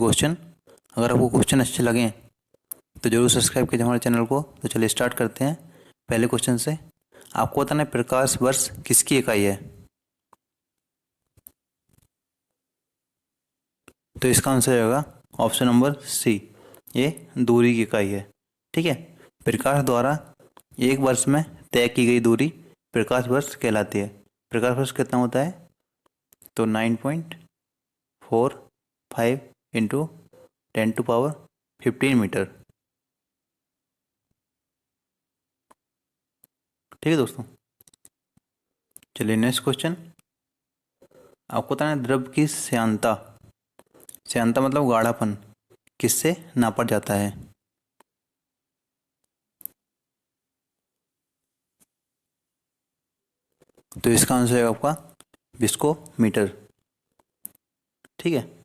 Question. अगर आपको question अच्छे लगें तो जरूर सब्सक्राइब कीजिए हमारे चैनल को। तो चलिए स्टार्ट करते हैं पहले क्वेश्चन से। आपको बताना है प्रकाश वर्ष किसकी इकाई है। तो इसका आंसर होगा ऑप्शन नंबर सी, ये दूरी की इकाई है। ठीक है, प्रकाश द्वारा एक वर्ष में तय की गई दूरी प्रकाश वर्ष कहलाती है। प्रकाश वर्ष कितना होता है? तो 9.45 इंटू 10⁻15 मीटर। ठीक है दोस्तों, चलिए नेक्स्ट क्वेश्चन। आपको बताना है द्रव की श्यानता, श्यानता मतलब गाढ़ापन, किससे नापा जाता है। तो इसका आंसर है आपका विस्कोमीटर। ठीक है,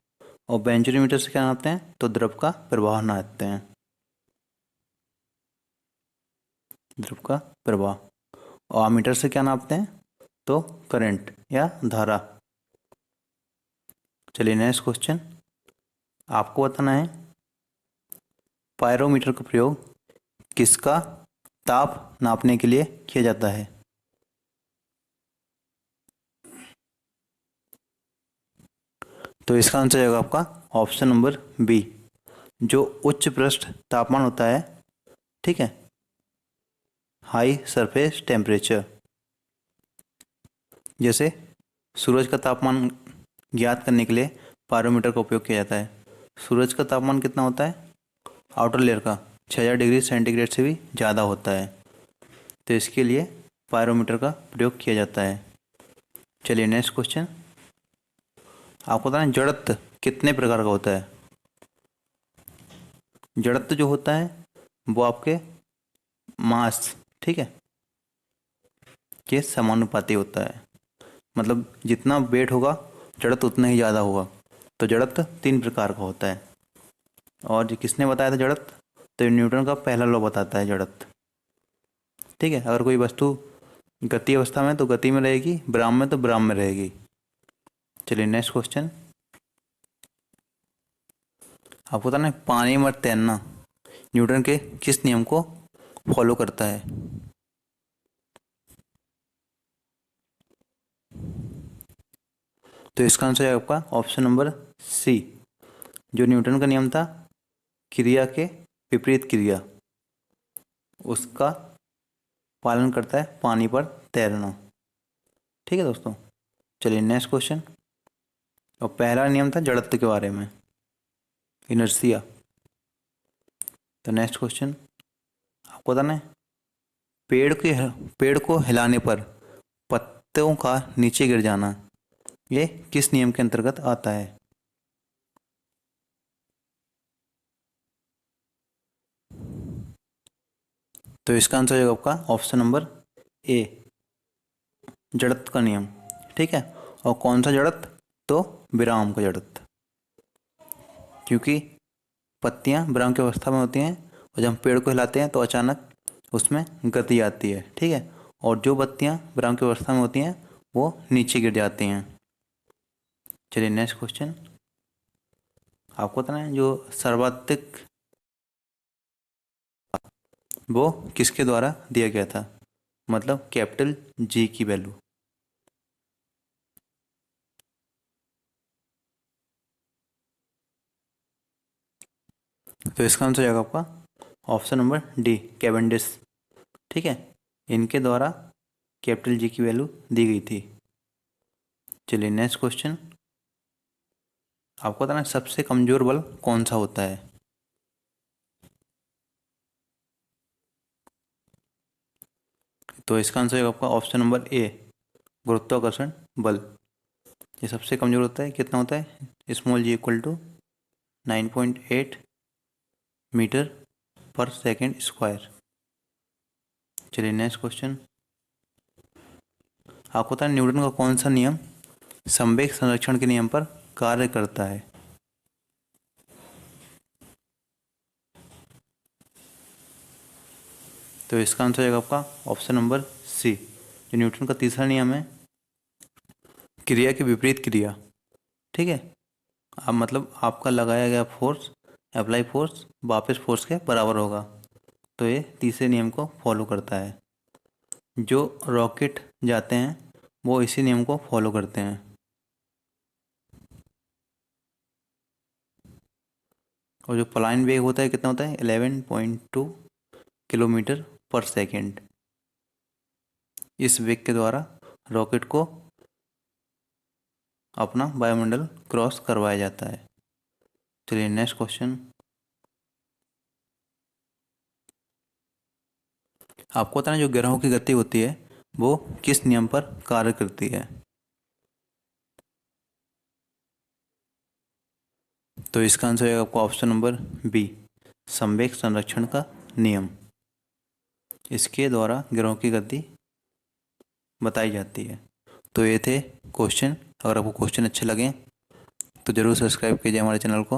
और बेंचोमीटर से क्या नापते हैं? तो द्रव का प्रवाह नापते हैं, द्रव का प्रवाह। और अमीटर से क्या नापते हैं? तो करंट या धारा। चलिए नेक्स्ट क्वेश्चन। आपको बताना है पायरोमीटर का प्रयोग किसका ताप नापने के लिए किया जाता है। तो इसका आंसर है आपका ऑप्शन नंबर बी, जो उच्च पृष्ठ तापमान होता है। ठीक है, हाई सरफेस टेम्परेचर। जैसे सूरज का तापमान ज्ञात करने के लिए पायरोमीटर का उपयोग किया जाता है। सूरज का तापमान कितना होता है? आउटर लेयर का 6000 डिग्री सेंटीग्रेड से भी ज़्यादा होता है, तो इसके लिए पायरोमीटर का प्रयोग किया जाता है। चलिए नेक्स्ट क्वेश्चन। आपको बताना है जड़त्व कितने प्रकार का होता है। जड़त्व जो होता है वो आपके मास, ठीक है, के समानुपाती होता है। मतलब जितना वेट होगा जड़त्व उतना ही ज़्यादा होगा। तो जड़त्व 3 प्रकार का होता है। और जो किसने बताया था जड़त्व? तो न्यूटन का पहला लॉ बताता है जड़त्व। ठीक है, अगर कोई वस्तु गति अवस्था में तो गति में रहेगी, विराम में तो विराम में रहेगी। चलिए नेक्स्ट क्वेश्चन। आपको बताना है पानी में तैरना न्यूटन के किस नियम को फॉलो करता है। तो इसका आंसर है आपका ऑप्शन नंबर सी, जो न्यूटन का नियम था क्रिया के विपरीत क्रिया, उसका पालन करता है पानी पर तैरना। ठीक है दोस्तों, चलिए नेक्स्ट क्वेश्चन। और पहला नियम था जड़त्व के बारे में, इनर्शिया। तो नेक्स्ट क्वेश्चन आपको बताना है पेड़ को हिलाने पर पत्तों का नीचे गिर जाना, ये किस नियम के अंतर्गत आता है। तो इसका आंसर है आपका ऑप्शन नंबर ए, जड़त्व का नियम। ठीक है, और कौन सा जड़त्व? तो विराम का जड़त्व, क्योंकि पत्तियां विराम की अवस्था में होती हैं और जब हम पेड़ को हिलाते हैं तो अचानक उसमें गति आती है। ठीक है, और जो पत्तियां विराम की अवस्था में होती हैं वो नीचे गिर जाती हैं। चलिए नेक्स्ट क्वेश्चन। आपको बताना है जो सर्वाधिक वो किसके द्वारा दिया गया था, मतलब कैपिटल जी की वैल्यू। तो इसका आंसर जाएगा आपका ऑप्शन नंबर डी, कैवेंडिश। ठीक है, इनके द्वारा कैपिटल जी की वैल्यू दी गई थी। चलिए नेक्स्ट क्वेश्चन। आपको बताना है सबसे कमजोर बल कौन सा होता है। तो इसका आंसर है आपका ऑप्शन नंबर ए, गुरुत्वाकर्षण बल। ये सबसे कमजोर होता है, कितना होता है? Small g equal to 9.8 metre per second square. चलिए नेक्स्ट क्वेश्चन। आपको पता है न्यूटन का कौन सा नियम संवेग संरक्षण के नियम पर कार्य करता है। तो इसका आंसर है आपका ऑप्शन नंबर सी, जो न्यूटन का तीसरा नियम है, क्रिया के विपरीत क्रिया। ठीक है, अब मतलब आपका लगाया गया फोर्स, अप्लाई फोर्स वापस फोर्स के बराबर होगा। तो ये तीसरे नियम को फॉलो करता है। जो रॉकेट जाते हैं वो इसी नियम को फॉलो करते हैं। और जो पलायन वेग होता है कितना होता है, 11.2 किलोमीटर पर सेकेंड। इस वेग के द्वारा रॉकेट को अपना वायुमंडल क्रॉस करवाया जाता है। चलिए नेक्स्ट क्वेश्चन। आपको पता है जो ग्रहों की गति होती है वो किस नियम पर कार्य करती है? तो इसका आंसर है आपका ऑप्शन नंबर बी, संवेग संरक्षण का नियम। इसके द्वारा ग्रहों की गति बताई जाती है। तो ये थे क्वेश्चन। अगर आपको क्वेश्चन अच्छे लगे तो ज़रूर सब्सक्राइब कीजिए हमारे चैनल को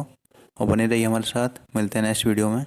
और बने रहिए हमारे साथ। मिलते हैं नेक्स्ट वीडियो में।